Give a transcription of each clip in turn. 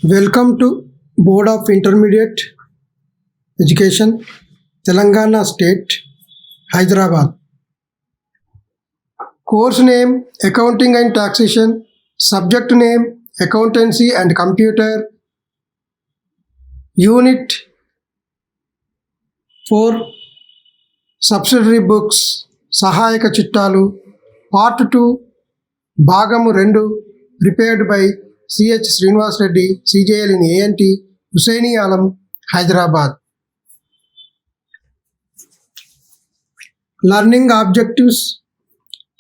Welcome to Board of Intermediate Education, Telangana State, Hyderabad. Course name Accounting and Taxation, subject name Accountancy and Computer, Unit 4 Subsidiary Books, Sahayaka Chittalu, Part 2, Bhagamu 2, prepared by C.H. Srinivas Reddy, CJL in ANT, Hussaini Alam, Hyderabad. Learning objectives,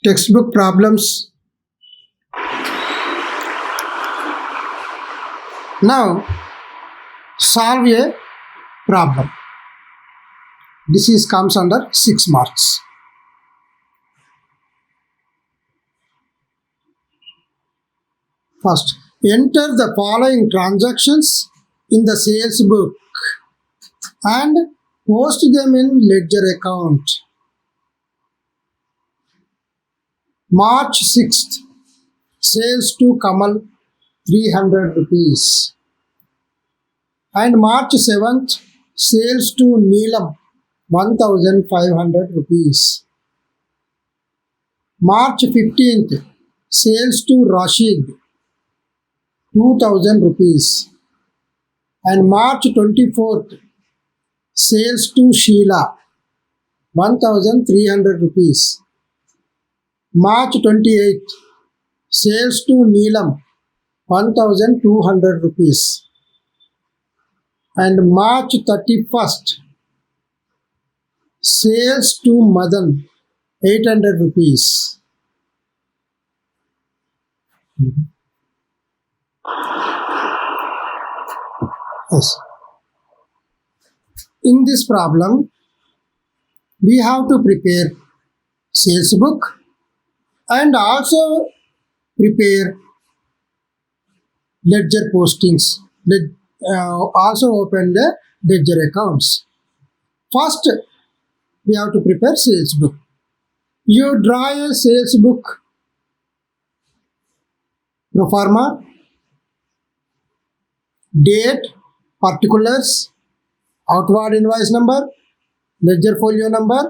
textbook problems. Now, solve a problem. This comes under 6 marks. First, enter the following transactions in the sales book and post them in ledger account. March 6th, sales to Kamal 300 rupees. And March 7th, sales to Neelam 1500 rupees. March 15th, sales to Rashid 2000 rupees. And March 24th, sales to Sheila 1300 rupees. March 28th, sales to Neelam 1200 rupees. And March 31st, sales to Madan 800 rupees. Yes. In this problem, we have to prepare sales book and also prepare ledger postings. Also open the ledger accounts. First, we have to prepare sales book. You draw a sales book pro forma, date, particulars, outward invoice number, ledger folio number,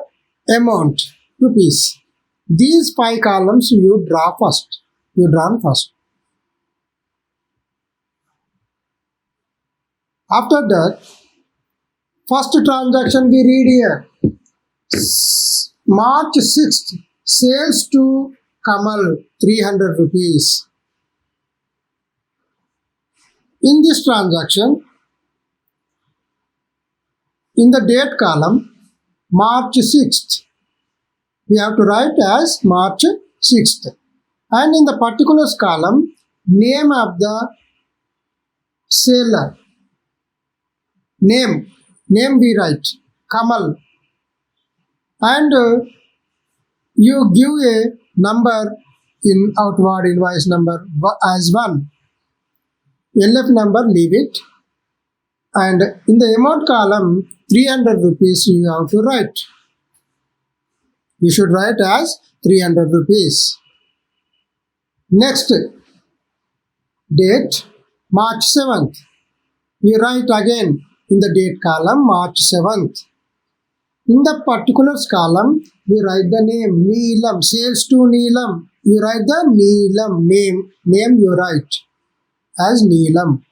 amount, rupees. These 5 columns you draw first. After that, first transaction we read here. March 6th, sales to Kamal 300 rupees. In this transaction, in the date column, March 6th, we have to write as March 6th. And in the particulars column, name of the seller. Name we write, Kamal. And you give a number in outward invoice number as 1. LF number, leave it. And in the amount column, 300 rupees you have to write. You should write as 300 rupees. Next, date, March 7th. You write again in the date column, March 7th. In the particulars column, we write the name, Neelam, sales to Neelam. You write the Neelam name you write as Neelam.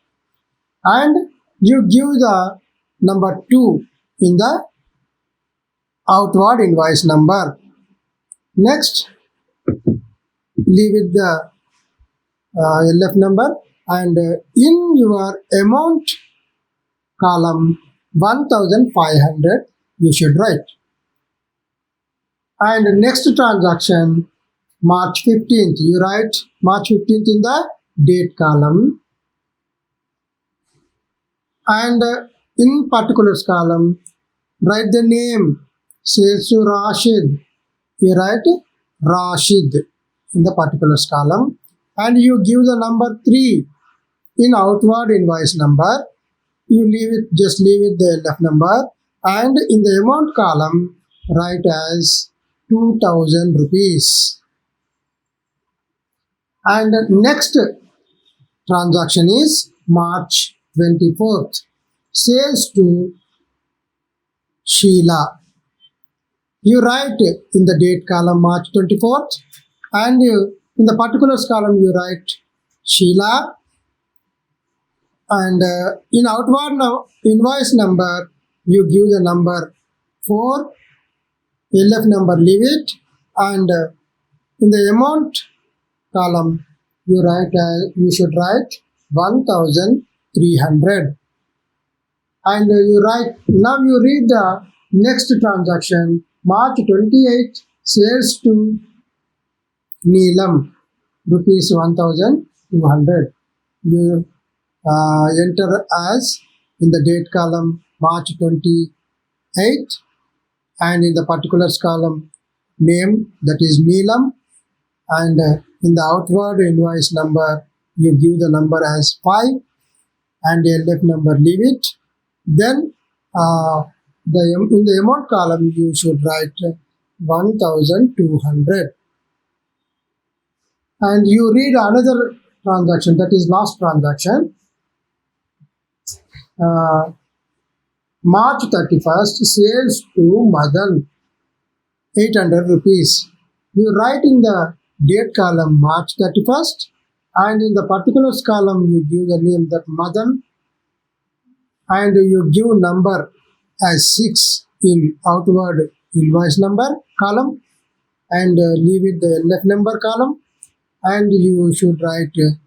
And you give the number 2 in the outward invoice number. Next, leave it the LF number, and in your amount column 1500 you should write. And next transaction, March 15th, you write March 15th in the date column. And in particulars column, write the name, sales to Rashid. You write Rashid in the particulars column. And you give the number 3 in outward invoice number. You just leave it the LF number. And in the amount column, write as 2000 rupees. And next transaction is March 24th. Sales to Sheila. You write in the date column March 24th, and in the particulars column you write Sheila, and in outward invoice number you give the number 4, LF number leave it, and in the amount column you should write 1300, and now you read the next transaction, March 28th, sales to Neelam, rupees 1200. You enter as in the date column March 28th, and in the particulars column name, that is Neelam, and in the outward invoice number you give the number as 5, and the LF number leave it. Then in the amount column you should write 1200, and you read another transaction, that is last transaction, March 31st, sales to Madan, 800 rupees. You write in the date column March 31st, and in the particulars column you give the name, that Madan, and you give number as 6 in outward invoice number column, and leave it the LF number column, and you should write the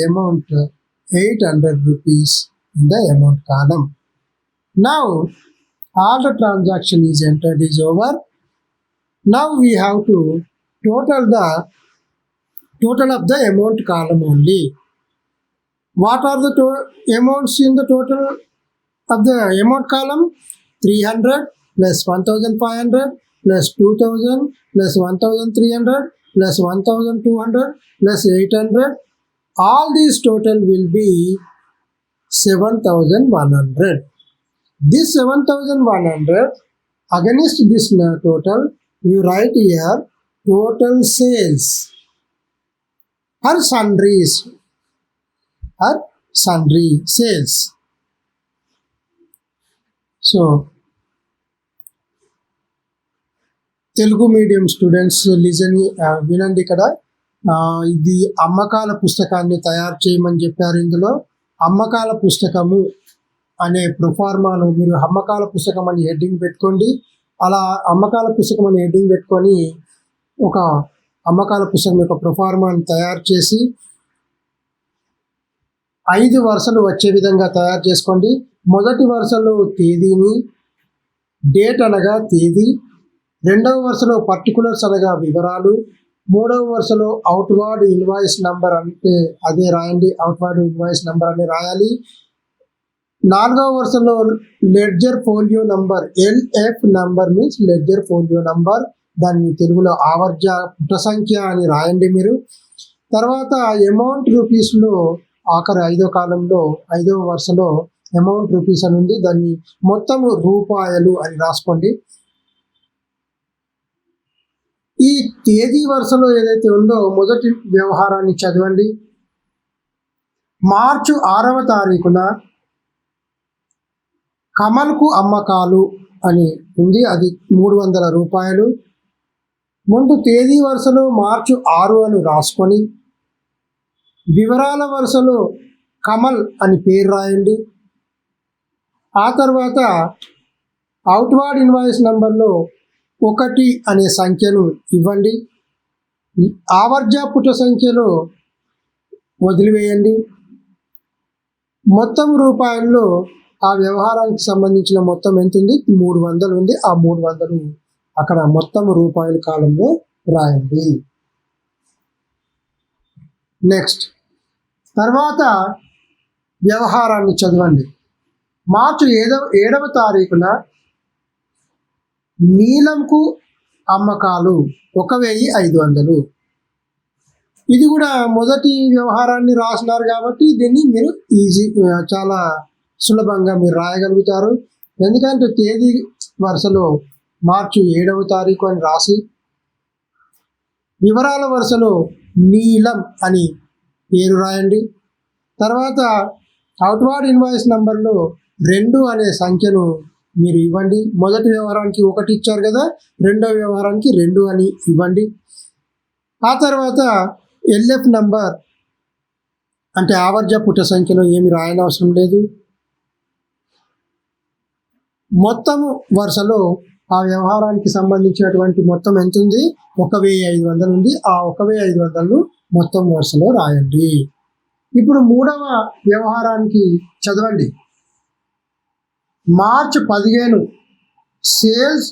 amount 800 rupees in the amount column. Now all the transaction is entered is over. Now we have to total of the amount column only. What are the amounts in the total of the amount column? 300 plus 1500 plus 2000 plus 1300 plus 1200 plus 800. All these total will be 7100. This 7100, against this total you write here total sales or sundry sales. So Telugu medium students వినండి. ఇక్కడ ఇది అమ్మకాల పుస్తకాన్ని తయారు చేయమని చెప్పారు. ఇందులో అమ్మకాల పుస్తకము అనే ప్రొఫార్మాను మీరు అమ్మకాల పుస్తకం అని హెడ్డింగ్ పెట్టుకోండి. అలా అమ్మకాల పుస్తకం అని హెడ్డింగ్ పెట్టుకొని ఒక అమ్మకాల పుస్తకం యొక్క ప్రొఫార్మాను తయారు చేసి 5 వరుసలు వచ్చే విధంగా తయారు చేసుకోండి. మొదటి వరుసలో తేదీని, డేట్ అనగా తేదీ, రెండవ వరుసలో పర్టికులర్స్ అనగా వివరాలు, మూడవ వరుసలో అవుట్వర్డ్ ఇన్వాయిస్ నంబర్ అంటే అదే రాయండి, అవుట్వర్డ్ ఇన్వాయిస్ నంబర్ అని రాయాలి. నాలుగవ వరుసలో ledger folio number, LF number means ledger folio number, దాన్ని తెలుగులో ఆవర్జ పుట సంఖ్య అని రాయండి మీరు. తర్వాత అమౌంట్ రూపీస్లో ఆఖరి 5వ కాలంలో 5వ వరుసలో అమౌంట్ రూపీస్ అని ఉంది, దాన్ని మొత్తం రూపాయలు అని రాసుకోండి. ఈ తేదీ వరుసలో ఏదైతే ఉందో మొదటి వ్యవహారాన్ని చదవండి. మార్చి 6వ తారీఖున కమల్కు అమ్మకాలు అని ఉంది, అది 300 రూపాయలు. ముందు తేదీ వరుసలో మార్చి 6 అని రాసుకొని వివరాల వరుసలో కమల్ అని పేరు రాయండి. ఆ తర్వాత అవుట్వర్డ్ ఇన్వాయిస్ నంబర్లో 1 అనే సంఖ్యను ఇవ్వండి. ఆవర్జ పుట సంఖ్యలో వదిలివేయండి. మొత్తం రూపాయల్లో ఆ వ్యవహారానికి సంబంధించిన మొత్తం ఎంత ఉంది? 300 ఉంది. ఆ 300 అక్కడ మొత్తం రూపాయల కాలంలో రాయండి. నెక్స్ట్ తర్వాత వ్యవహారాన్ని చదవండి. మార్చి 7వ తారీఖున నీలంకు అమ్మకాలు 1500. ఇది కూడా మొదటి వ్యవహారాన్ని రాసినారు కాబట్టి దీన్ని మీరు చాలా సులభంగా మీరు రాయగలుగుతారు. ఎందుకంటే తేదీ వరుసలో మార్చి 7వ తారీఖు అని రాసి వివరాల వరుసలో నీలం అని పేరు రాయండి. తర్వాత అవుట్వార్డ్ ఇన్వాయిస్ నంబర్లో 2 అనే సంఖ్యను మీరు ఇవ్వండి. మొదటి వ్యవహారానికి 1 ఇచ్చారు కదా, రెండో వ్యవహారానికి 2 అని ఇవ్వండి. ఆ తర్వాత ఎల్ఎఫ్ నంబర్ అంటే ఆవర్జ పుట్ట సంఖ్యలో ఏమి రాయనవసరం లేదు. మొత్తము వరుసలో ఆ వ్యవహారానికి సంబంధించినటువంటి మొత్తం ఎంత ఉంది, 1500 ఉంది. ఆ 1500ను మొత్తం వరుసలో రాయండి. ఇప్పుడు మూడవ వ్యవహారానికి చదవండి. మార్చ్ 15 సేల్స్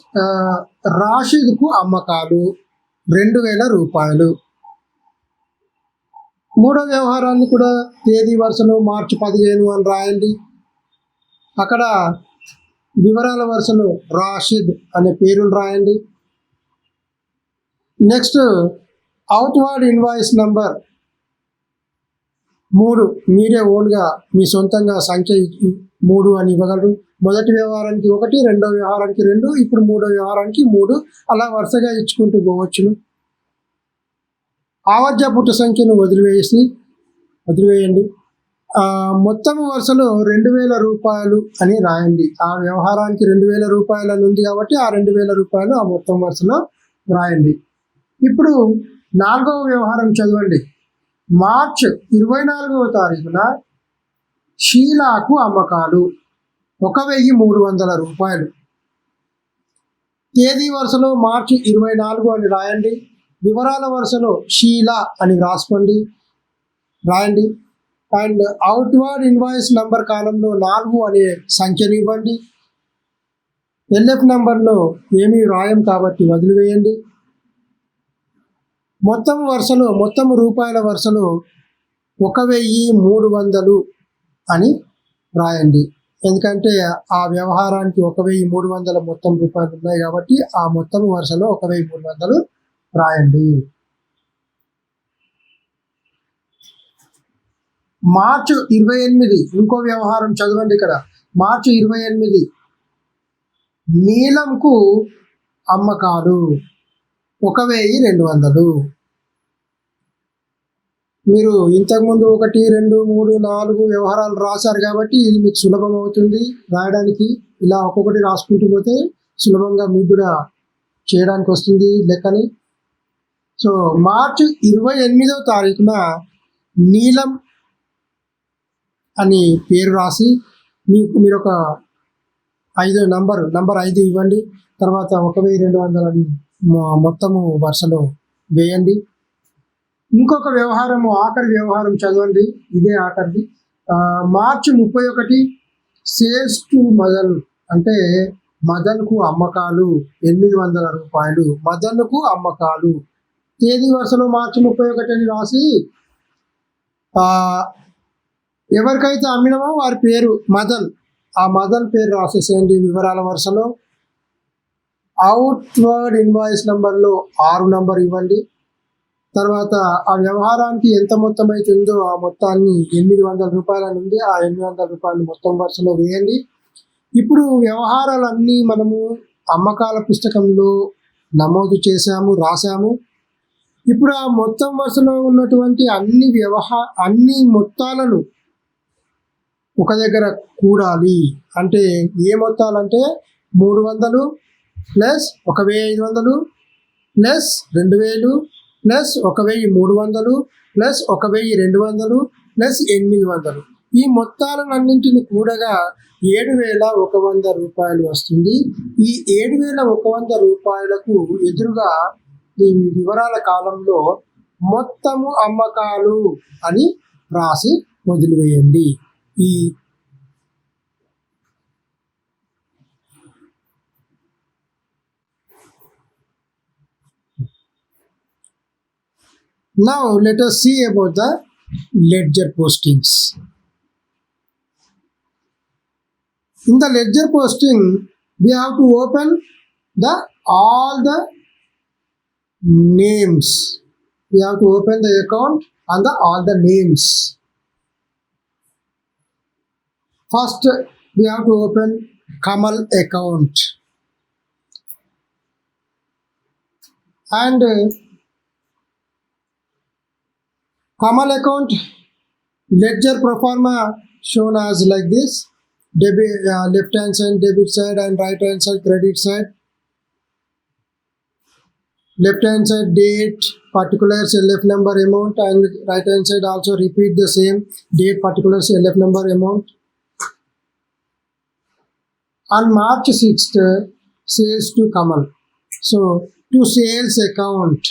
రాషిద్కు అమ్మకాలు 2000 రూపాయలు. మూడో వ్యవహారాన్ని కూడా తేదీ వరుసలో మార్చి 15 అని రాయండి. అక్కడ వివరాల వరుసలో రాషిద్ అనే పేరును రాయండి. నెక్స్ట్ అవుట్వార్డ్ ఇన్వాయిస్ నంబర్ 3 మీరే ఓన్గా మీ సొంతంగా సంఖ్య 3 అని ఇవ్వగలరు. మొదటి వ్యవహారానికి 1, రెండో వ్యవహారానికి 2, ఇప్పుడు మూడో వ్యవహారానికి 3, అలా వరుసగా ఇచ్చుకుంటూ పోవచ్చును. ఆవర్జ పుట్ట సంఖ్యను వదిలివేయండి. మొత్తం వరుసలో 2000 రూపాయలు అని రాయండి. ఆ వ్యవహారానికి 2000 రూపాయలు అని ఉంది కాబట్టి ఆ 2000 రూపాయలు ఆ మొత్తం వరుసలో రాయండి. ఇప్పుడు 4వ వ్యవహారం చదవండి. మార్చ్ 24వ తారీఖున షీలాకు అమ్మకాలు 1300 రూపాయలు. తేదీ వరుసలో మార్చి 24 అని రాయండి. వివరాల వరుసలో షీలా అని రాయండి. అండ్ అవుట్వార్డ్ ఇన్వాయిస్ నంబర్ కాలంలో 4 అనే సంఖ్యను ఇవ్వండి. ఎల్ఎఫ్ నంబర్లో ఏమీ రాయం కాబట్టి వదిలివేయండి. మొత్తం రూపాయల వరుసలో 1300 అని రాయండి. ఎందుకంటే ఆ వ్యవహారానికి 1300 మొత్తం రూపాయలు ఉన్నాయి కాబట్టి ఆ మొత్తం వరుసలో 1300 రాయండి. మార్చి 28 ఇంకో వ్యవహారం చదవండి. ఇక్కడ మార్చి 28 నీలంకు అమ్మకాలు 1200. మీరు ఇంతకుముందు 1, 2, 3, 4 వ్యవహారాలు రాశారు కాబట్టి ఇది మీకు సులభం అవుతుంది రాయడానికి. ఇలా ఒక్కొక్కటి రాసుకుంటూ పోతే సులభంగా మీకు కూడా చేయడానికి వస్తుంది లెక్కని. సో మార్చి 28వ తారీఖున నీలం అని పేరు రాసి మీరు ఒక నంబర్ 5 ఇవ్వండి. తర్వాత 1200 అని మొత్తము వరుసలో వేయండి. ఇంకొక వ్యవహారము ఆఖరి వ్యవహారం చదవండి. ఇదే ఆఖరిది. మార్చి 31 సేల్స్ టు మదన్ అంటే మదన్కు అమ్మకాలు 800 రూపాయలు. మదన్కు అమ్మకాలు తేదీ వరుసలో మార్చి 31 అని రాసి ఎవరికైతే అమ్మినామో వారి పేరు మదన్, ఆ మదన్ పేరు రాసేసేయండి వివరాల వరుసలో. అవుట్వర్డ్ ఇన్వాయిస్ నంబర్లో 6 నంబర్ ఇవ్వండి. తర్వాత ఆ వ్యవహారానికి ఎంత మొత్తం అయితే ఉందో ఆ మొత్తాన్ని 800 రూపాయల నుండి ఆ 800 రూపాయలు మొత్తం వరుసలో వేయండి. ఇప్పుడు వ్యవహారాలన్నీ మనము అమ్మకాల పుస్తకంలో నమోదు చేశాము, రాసాము. ఇప్పుడు ఆ మొత్తం వరుసలో ఉన్నటువంటి అన్ని మొత్తాలను ఒక దగ్గర కూడాలి. అంటే ఏ మొత్తాలంటే 300 plus 1500 plus 2000 plus 1300 plus 1200 plus 800. ఈ మొత్తాలన్నింటిని కూడగా 7100 రూపాయలు వస్తుంది. ఈ 7100 రూపాయలకు ఎదురుగా ఈ వివరాల కాలంలో మొత్తము అమ్మకాలు అని రాసి వదిలివేయండి. Now let us see about the ledger postings. In the ledger posting, we have to open all the names. We have to open the account and all the names. First, we have to open Kamal account. And Kamal account Ledger pro forma shown as like this. Debit, left hand side debit side and right hand side credit side. Left hand side date, particulars, LF number, amount, and right hand side also repeat the same date, particulars, LF number, amount. On March 6th, sales to Kamal. So to sales account,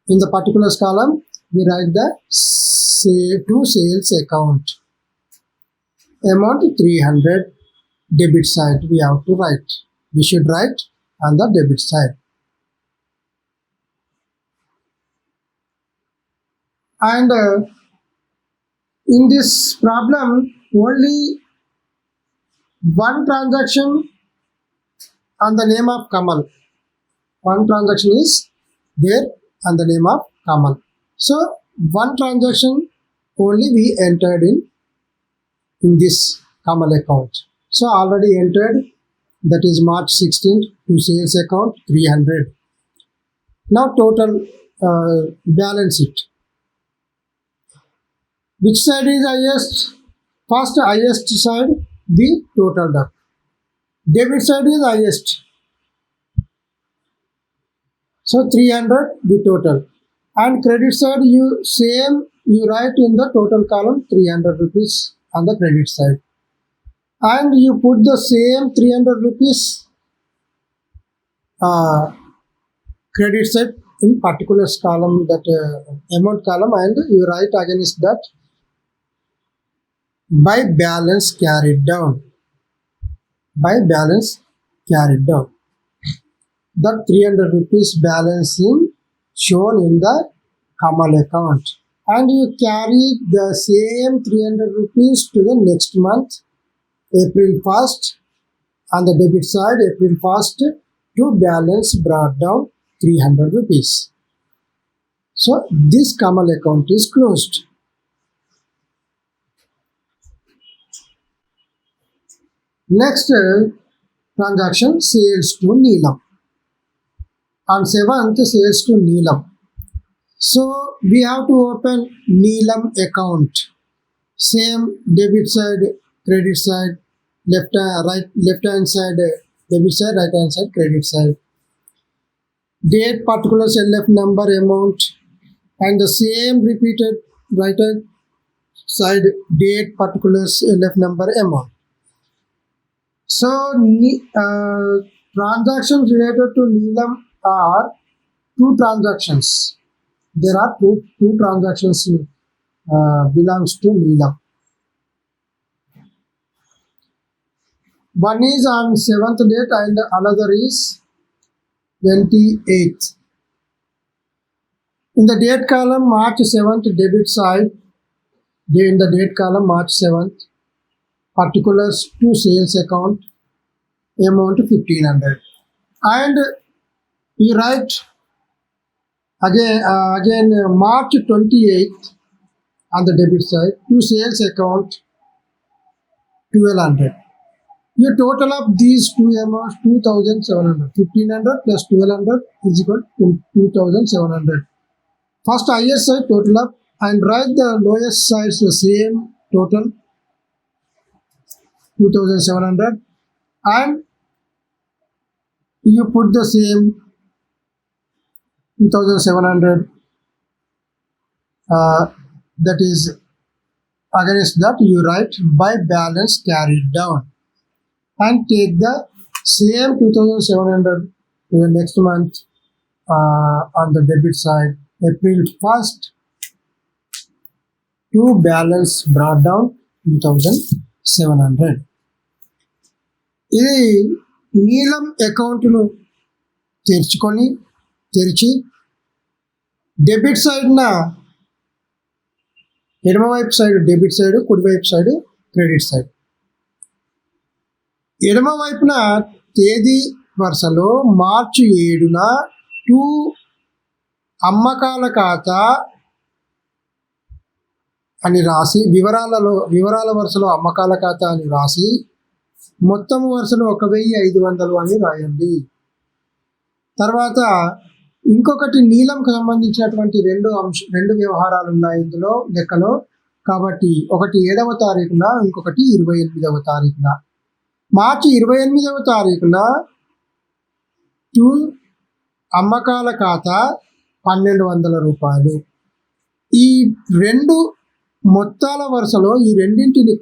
in the particulars column, we write the to sales account. Amount 300, debit side we have to write. We should write on the debit side. And in this problem, only one transaction on the name of Kamal. One transaction is there on the name of Kamal. So one transaction only we entered in this Kamal account. So already entered, that is March 16th to sales account 300. Now total balance it. Which side is highest? First highest side we totaled up. Debit side is highest. So 300 we total. And credit side you write in the total column 300 rupees on the credit side. And you put the same 300 rupees credit side in particulars column, that amount column, and you write against that by balance carried down. By balance carried down. That 300 rupees balance shown in the Kamal account. And you carry the same 300 rupees to the next month, April 1st, on the debit side, April 1st, to balance brought down 300 rupees. So this Kamal account is closed. Next transaction, sales to Neelam. On 7th, sales to Neelam. So we have to open Neelam account. Same debit side, credit side, left hand side debit side, right hand side credit side. Date, particulars, LF number, amount, and the same repeated right hand side date, particulars, LF number, amount. So transactions related to Neelam are two transactions. There are two transactions belongs to Neelam. One is on 7th date and another is 28th. In the date column, March 7th debit side, in the date column March 7th, particulars to sales account, amount 1500. And you write again March 28th on the debit side to sales account 1200. You total up these two amounts 2700. 1500 plus 1200 is equal to 2700. First highest side total up and write the lowest sides the same total 2700, and you put the same 2700 that is against that you write by balance carried down, and take the same 2700 to the next month on the debit side, April 1st, to balance brought down 2700. ఇది నీలం అకౌంట్ను తెరిచి debit సైడ్న ఎడమవైపు side debit side, కుడివైపు side credit side. ఎడమ వైపున తేదీ వరుసలో మార్చి 7న టు అమ్మకాల ఖాతా అని రాసి, వివరాల వరుసలో అమ్మకాల ఖాతా అని రాసి, మొత్తం వరుసలో 1500 అని రాయండి. తర్వాత ఇంకొకటి నీలంకు సంబంధించినటువంటి రెండు వ్యవహారాలు ఉన్నాయి ఇందులో లెక్కలో. కాబట్టి ఒకటి 7వ తారీఖున, ఇంకొకటి 28వ తారీఖున. మార్చి 28వ తారీఖున టు అమ్మకాల ఖాతా 1200 రూపాయలు. ఈ రెండు మొత్తాల వరుసలో ఈ రెండింటిని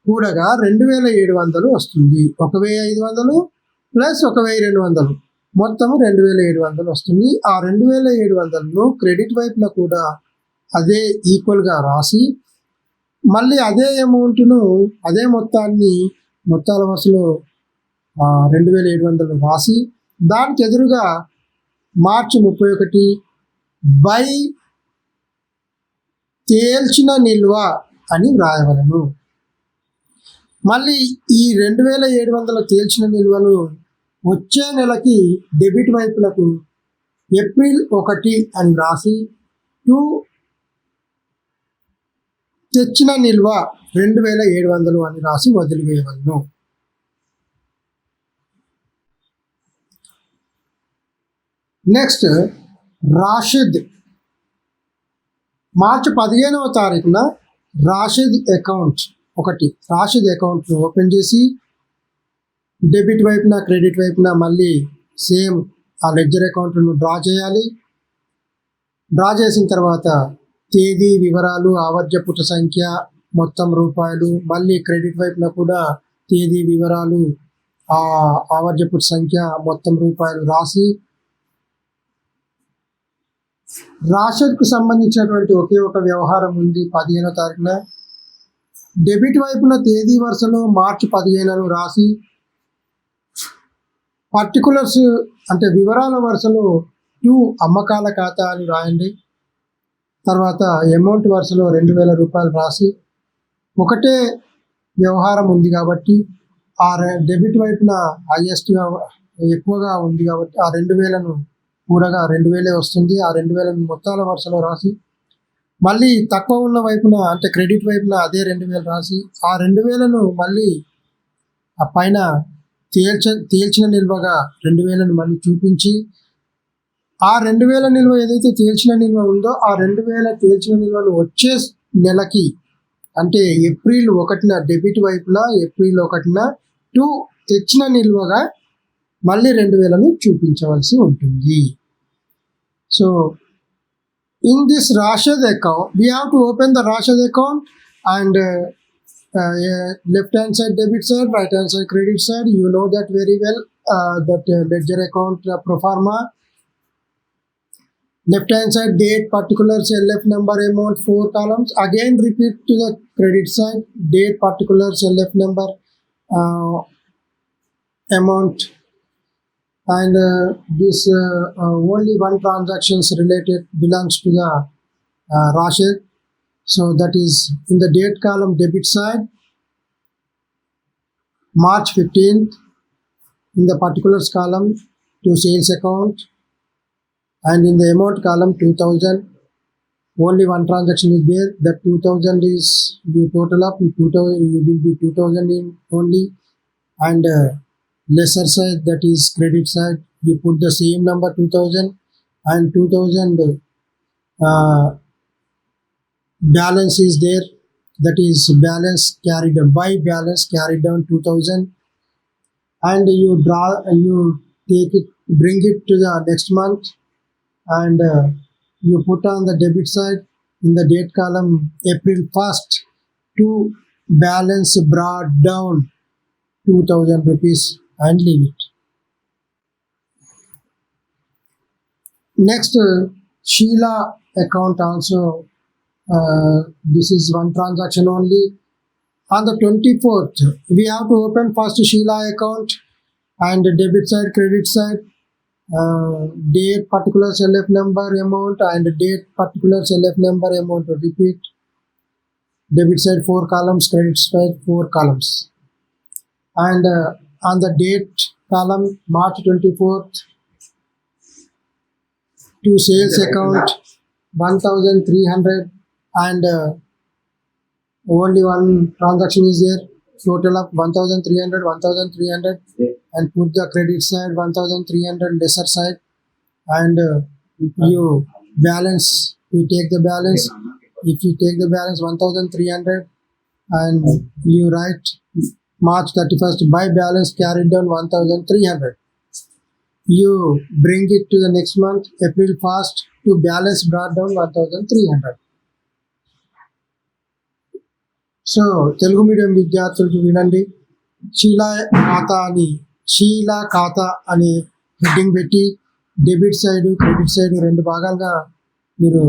కూడగా 2700 వస్తుంది. 1500 ప్లస్ 1200 మొత్తము 2700 వస్తుంది. ఆ 2700ను క్రెడిట్ వైపున కూడా అదే ఈక్వల్గా రాసి మళ్ళీ అదే అమౌంట్ను అదే మొత్తాల వరుసలో 2700 రాసి దానికి ఎదురుగా మార్చి 31 బై తేల్చిన నిల్వ అని వ్రాయవలను. మళ్ళీ ఈ 2700 తేల్చిన నిల్వను వచ్చే నెలకి డెబిట్ వైపులకు ఏప్రిల్ 1 అని రాసి తెచ్చిన నిల్వ 2700 అని రాసి వదిలివేయవలను. నెక్స్ట్ రాషిద్. మార్చి 15వ తారీఖున రాషిద్ అకౌంట్ను ఓపెన్ చేసి డెబిట్ వైపున క్రెడిట్ వైపున మళ్ళీ సేమ్ ఆ లెడ్జర్ అకౌంట్ను డ్రా చేయాలి. డ్రా చేసిన తర్వాత తేదీ వివరాలు, ఆవర్జపుట సంఖ్య, మొత్తం రూపాయలు, మళ్ళీ క్రెడిట్ వైపున కూడా తేదీ వివరాలు, ఆవర్జపుట సంఖ్య, మొత్తం రూపాయలు రాసి రాషిద్కు సంబంధించినటువంటి ఒకే ఒక వ్యవహారం ఉంది 15వ తారీఖున. డెబిట్ వైపున తేదీ వరుసలో మార్చి 15 రాసి పర్టికులర్స్ అంటే వివరాల వరుసలో అమ్మకాల ఖాతా అని రాయండి. తర్వాత అమౌంట్ వరుసలో 2000 రూపాయలు రాసి ఒకటే వ్యవహారం ఉంది కాబట్టి ఆ డెబిట్ వైపున హైయెస్ట్గా ఎక్కువగా ఉంది కాబట్టి ఆ 2000ను కూడగా 2000 వస్తుంది. ఆ 2000 మొత్తాల వరుసలో రాసి మళ్ళీ తక్కువ ఉన్న వైపున అంటే క్రెడిట్ వైపున అదే 2000 రాసి ఆ 2000ను మళ్ళీ ఆ పైన తేల్చిన నిల్వగా 2000ను మళ్ళీ చూపించి ఆ 2000 నిల్వ ఏదైతే తేల్చిన నిల్వ ఉందో ఆ 2000 తేల్చిన నిల్వను వచ్చే నెలకి అంటే ఏప్రిల్ 1న డెబిట్ వైపున ఏప్రిల్ 1న తెచ్చిన నిల్వగా మళ్ళీ 2000ను చూపించవలసి ఉంటుంది. So in this Rashid account, we have to open the Rashid account and left hand side debit side, right hand side credit side. You know that very well, that ledger account pro forma. Left hand side date, particulars, LF number, amount, 4 columns. Again repeat to the credit side, date, particulars, LF number, amount, and this only one transactions related belongs to the Rashid. So that is in the date column debit side March 15th, in the particulars column to sales account, and in the amount column 2000. Only one transaction is there. That 2000 is you total up. 2000 you will be 2000 in only, and lesser side, that is credit side, you put the same number 2000, and 2000 balance is there, that is balance carried down, by balance carried down 2000, and you take it, bring it to the next month, and you put on the debit side in the date column April 1st to balance brought down 2000 rupees and leave it. Next, Sheila account also, this is one transaction only. On the 24th, we have to open first Sheila account and debit side, credit side, date, particulars, LF number, amount, and date, particulars, LF number, amount. Repeat. Debit side 4 columns, credit side 4 columns. And on the date column March 24th to sales account 1300, and only one transaction is there, total of 1300, and put the credit side 1300 lesser side, and you balance, you take the balance. If you take the balance 1300 and you write March 31st by balance carried down 1300, you bring it to the next month April 1st to balance brought down 1300. So Telugu medium విద్యార్థులకు వినండి, షీలా ఖాతా అని heading పెట్టి debit side credit side రెండు భాగాలుగా మీరు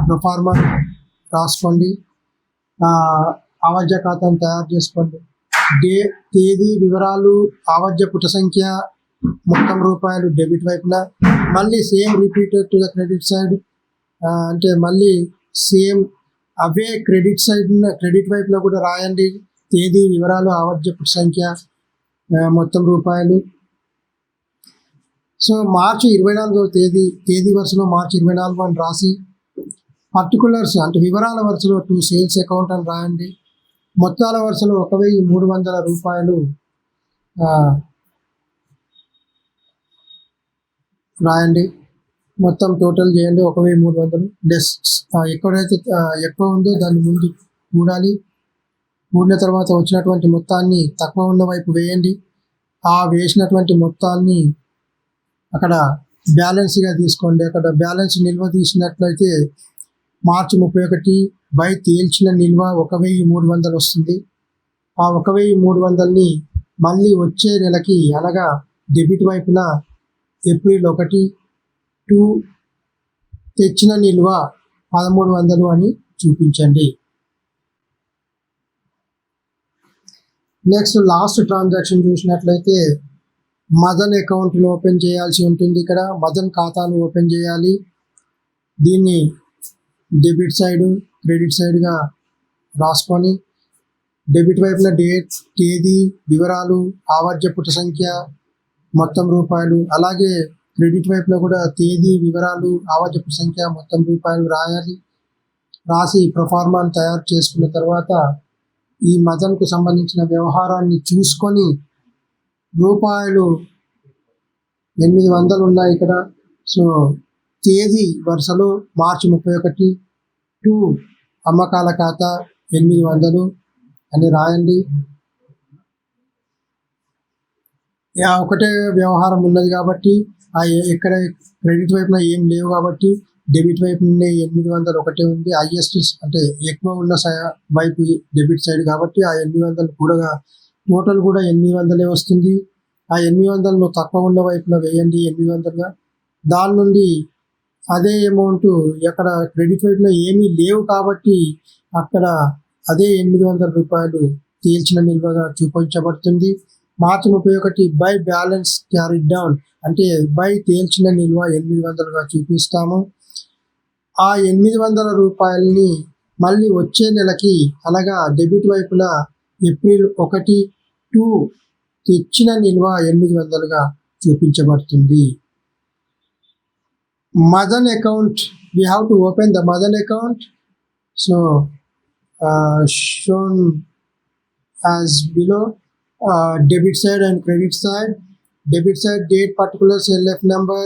proforma రాసుకోండి. ఆవాజ్య ఖాతాను తయారు చేసుకోండి. తేదీ వివరాలు ఆవాజ్య పుట సంఖ్య మొత్తం రూపాయలు డెబిట్ వైపున, మళ్ళీ same repeated to the credit side, అంటే మళ్ళీ సేమ్ అవే క్రెడిట్ వైపున కూడా రాయండి. తేదీ వివరాలు ఆవాజ్య పుట సంఖ్య మొత్తం రూపాయలు. సో మార్చి 24వ తేదీ వరుసలో మార్చి 24 అని రాసి పర్టికులర్స్ అంటే వివరాల వరుసలో టు సేల్స్ అకౌంట్ అని రాయండి. మొత్తాల వరుసలో 1300 రూపాయలు రాయండి. మొత్తం టోటల్ చేయండి 1300. లెస్ ఎక్కడైతే ఎక్కువ ఉందో దాన్ని ముందు కూడాలి. కూడిన తర్వాత వచ్చినటువంటి మొత్తాన్ని తక్కువ ఉన్న వైపు వేయండి. ఆ వేసినటువంటి మొత్తాన్ని అక్కడ బ్యాలెన్స్గా తీసుకోండి. అక్కడ బ్యాలెన్స్ నిల్వ తీసినట్లయితే మార్చి 31 బై తేల్చిన నిల్వ 1300 వస్తుంది. ఆ 1300ని మళ్ళీ వచ్చే నెలకి అనగా డెబిట్ వైపున ఏప్రిల్ 1 టు తెచ్చిన నిల్వ 1300 అని చూపించండి. నెక్స్ట్ లాస్ట్ ట్రాన్సాక్షన్ చూసినట్లయితే మదన్ అకౌంట్ను ఓపెన్ చేయాల్సి ఉంటుంది. ఇక్కడ మదన్ ఖాతాను ఓపెన్ చేయాలి. దీన్ని డెబిట్ సైడ్ క్రెడిట్ సైడ్గా రాసుకొని డెబిట్ వైపున డేట్, తేదీ, వివరాలు, ఆవాజ్య పుట సంఖ్య, మొత్తం రూపాయలు, అలాగే క్రెడిట్ వైపులో కూడా తేదీ, వివరాలు, ఆవాజ్య పుట సంఖ్య, మొత్తం రూపాయలు రాయాలి. రాసి ప్రొఫార్మాను తయారు చేసుకున్న తర్వాత ఈ మదన్కు సంబంధించిన వ్యవహారాన్ని చూసుకొని రూపాయలు 800 ఉన్నాయి ఇక్కడ. సో తేదీ వరుసలో మార్చి 31 టు అమ్మకాల ఖాతా 800 అని రాయండి. ఒకటే వ్యవహారం ఉన్నది కాబట్టి ఎక్కడ క్రెడిట్ వైపున ఏం లేవు కాబట్టి డెబిట్ వైపు 800 ఒకటే ఉంది. హైయెస్ట్ అంటే ఎక్కువ ఉన్న వైపు డెబిట్ సైడ్ కాబట్టి ఆ 800 కూడా టోటల్ కూడా 800 వస్తుంది. ఆ 800ను తక్కువ ఉన్న వైపున వేయండి 800గా. దాని నుండి అదే అమౌంట్ ఎక్కడ క్రెడిట్ వైపున ఏమీ లేవు కాబట్టి అక్కడ అదే 800 రూపాయలు తేల్చిన నిల్వగా చూపించబడుతుంది. మార్చి 31 బై బ్యాలెన్స్ క్యారీడ్ డౌన్ అంటే బై తేల్చిన నిల్వ 800గా చూపిస్తాము. ఆ 800 రూపాయలని మళ్ళీ వచ్చే నెలకి అనగా డెబిట్ వైపున ఏప్రిల్ 1 టు తెచ్చిన నిల్వ 800గా చూపించబడుతుంది. Madan account, we have to open the Madan account. So shown as below, debit side and credit side. Debit side date, particulars, LF number,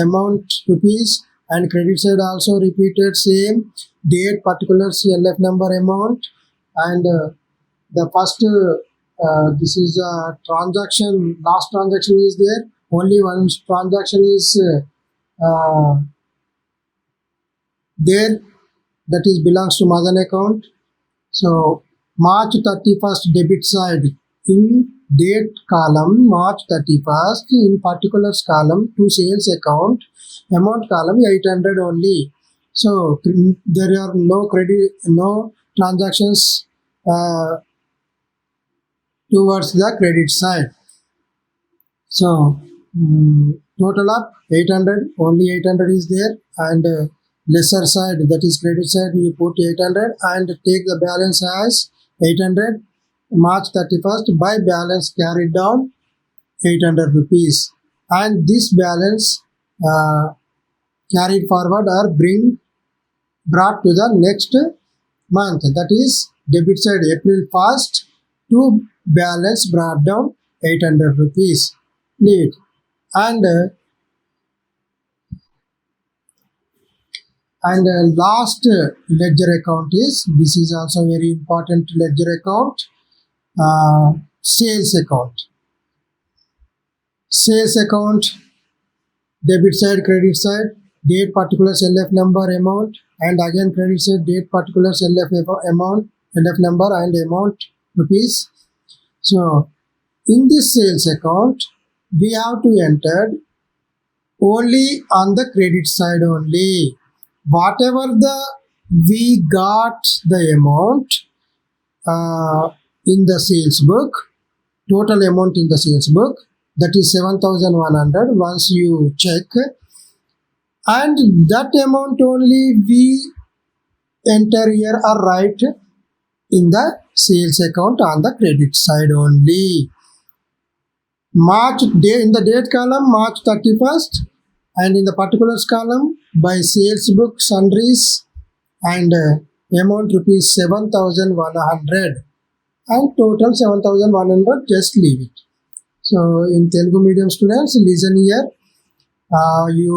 amount rupees, and credit side also repeated same date, particulars, LF number, amount. And the first this is a transaction, last transaction is there, only one transaction is there, that is belongs to Madan account. So March 31st debit side in date column March 31st, in particulars column to sales account amount column 800 only. So there are no transactions towards the credit side. So total up 800, only 800 is there, and lesser side, that is credit side, you put 800 and take the balance as 800 March 31st by balance carried down 800 rupees, and this balance carried forward or brought to the next month, that is debit side April 1st to balance brought down 800 rupees. Leave it. And And last ledger account this is also very important ledger account, sales account. Sales account, debit side, credit side, date, particulars, LF number, amount, and again credit side, date, particulars, LF amount, LF number and amount rupees. So in this sales account we have to enter only on the credit side only. Whatever we got the amount in the sales book, total amount in the sales book, that is 7,100 once you check, and that amount only we enter here or write in the sales account on the credit side only. In the date column March 31st, and in the particulars column by sales book sundries and amount rupees 7,100 and total 7,100, just leave it. So in Telugu medium students, listen here, you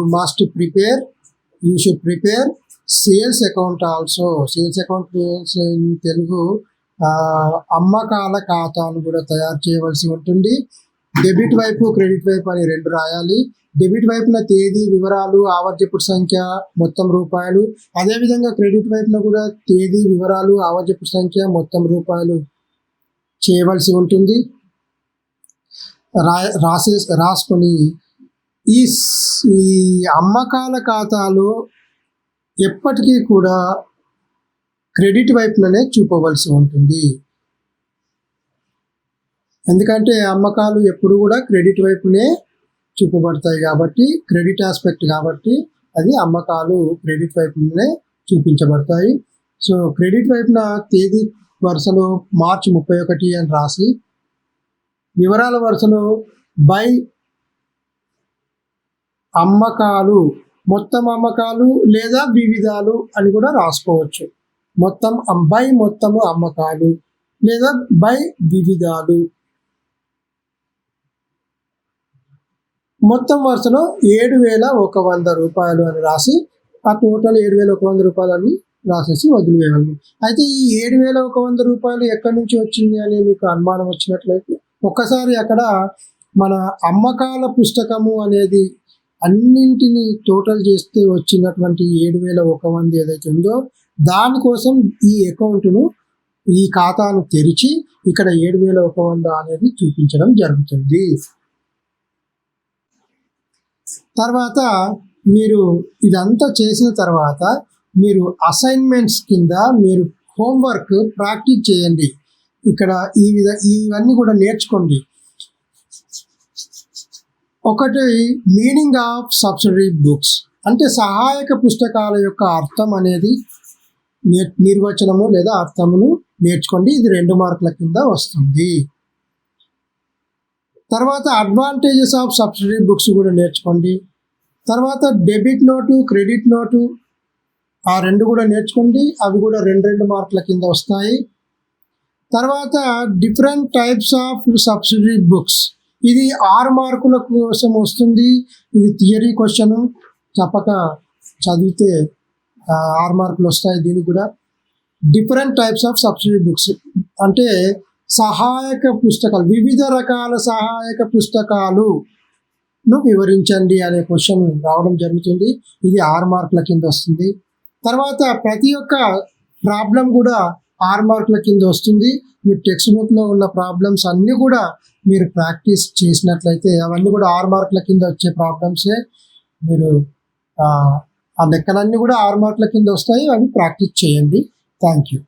should prepare sales account also. Sales account means in Telugu అమ్మకాల ఖాతాను కూడా తయారు చేయవలసి ఉంటుంది. Debit వైపు credit వైపు అని రెండు రాయాలి. డెబిట్ వైపున తేదీ, వివరాలు, ఆవర్జపు సంఖ్య, మొత్తం రూపాయలు. అదేవిధంగా క్రెడిట్ వైపున కూడా తేదీ, వివరాలు, ఆవర్జపు సంఖ్య, మొత్తం రూపాయలు చేయవలసి ఉంటుంది. రాసుకొని ఈ అమ్మకాల ఖాతాలో ఎప్పటికీ కూడా క్రెడిట్ వైపుననే చూపవలసి ఉంటుంది. ఎందుకంటే అమ్మకాలు ఎప్పుడు కూడా క్రెడిట్ వైపునే చూపబడతాయి కాబట్టి, క్రెడిట్ ఆస్పెక్ట్ కాబట్టి అది అమ్మకాలు క్రెడిట్ వైపునే చూపించబడతాయి. సో క్రెడిట్ వైపున తేదీ వరుసలో మార్చి 31 అని రాసి, వివరాల వరుసలో బై అమ్మకాలు, మొత్తం అమ్మకాలు లేదా వివిధాలు అని కూడా రాసుకోవచ్చు. బై మొత్తము అమ్మకాలు లేదా బై వివిధాలు. మొత్తం వరుసలో 7,100 రూపాయలు అని రాసి, ఆ టోటల్ 7,100 రూపాయలు అని రాసేసి వదిలివేయాలి. అయితే ఈ 7,100 రూపాయలు ఎక్కడి నుంచి వచ్చింది అని మీకు అనుమానం వచ్చినట్లయితే, ఒక్కసారి అక్కడ మన అమ్మకాల పుస్తకము అనేది అన్నింటినీ టోటల్ చేస్తే వచ్చినటువంటి 7,100 ఏదైతే ఉందో దానికోసం ఈ అకౌంట్ను, ఈ ఖాతాను తెరిచి ఇక్కడ 7,100 అనేది చూపించడం జరుగుతుంది. తర్వాత మీరు ఇదంతా చేసిన తర్వాత మీరు అసైన్మెంట్స్ కింద మీరు హోంవర్క్ ప్రాక్టీస్ చేయండి. ఇక్కడ ఇవన్నీ కూడా నేర్చుకోండి. ఒకటి, మీనింగ్ ఆఫ్ సబ్సిడరీ బుక్స్ అంటే సహాయక పుస్తకాల యొక్క అర్థం అనేది నిర్వచనము లేదా అర్థమును నేర్చుకోండి. ఇది 2 మార్కుల కింద వస్తుంది. తర్వాత అడ్వాంటేజెస్ ఆఫ్ సబ్సిడరీ బుక్స్ కూడా నేర్చుకోండి. తర్వాత డెబిట్ నోటు, క్రెడిట్ నోటు, ఆ 2 కూడా నేర్చుకోండి. అవి కూడా 2 మార్కుల కింద వస్తాయి. తర్వాత different types of subsidiary books, ఇది 6 మార్కుల కోసం వస్తుంది. ఇది థియరీ క్వశ్చన్, తప్పక చదివితే 6 మార్కులు వస్తాయి. దీనికి కూడా different types of subsidiary books అంటే సహాయక పుస్తకాలు, వివిధ రకాల సహాయక పుస్తకాలును వివరించండి అనే క్వశ్చన్ రావడం జరుగుతుంది. ఇది 6 మార్కుల కింద వస్తుంది. తర్వాత ప్రతి ఒక్క ప్రాబ్లం కూడా 6 మార్కుల కింద వస్తుంది. మీరు టెక్స్ట్ బుక్లో ఉన్న ప్రాబ్లమ్స్ అన్నీ కూడా మీరు ప్రాక్టీస్ చేసినట్లయితే అవన్నీ కూడా 6 మార్కుల కింద వచ్చే ప్రాబ్లమ్సే. మీరు ఆ లెక్కలన్నీ కూడా 6 మార్కుల కింద వస్తాయి. అవి ప్రాక్టీస్ చేయండి. Thank you.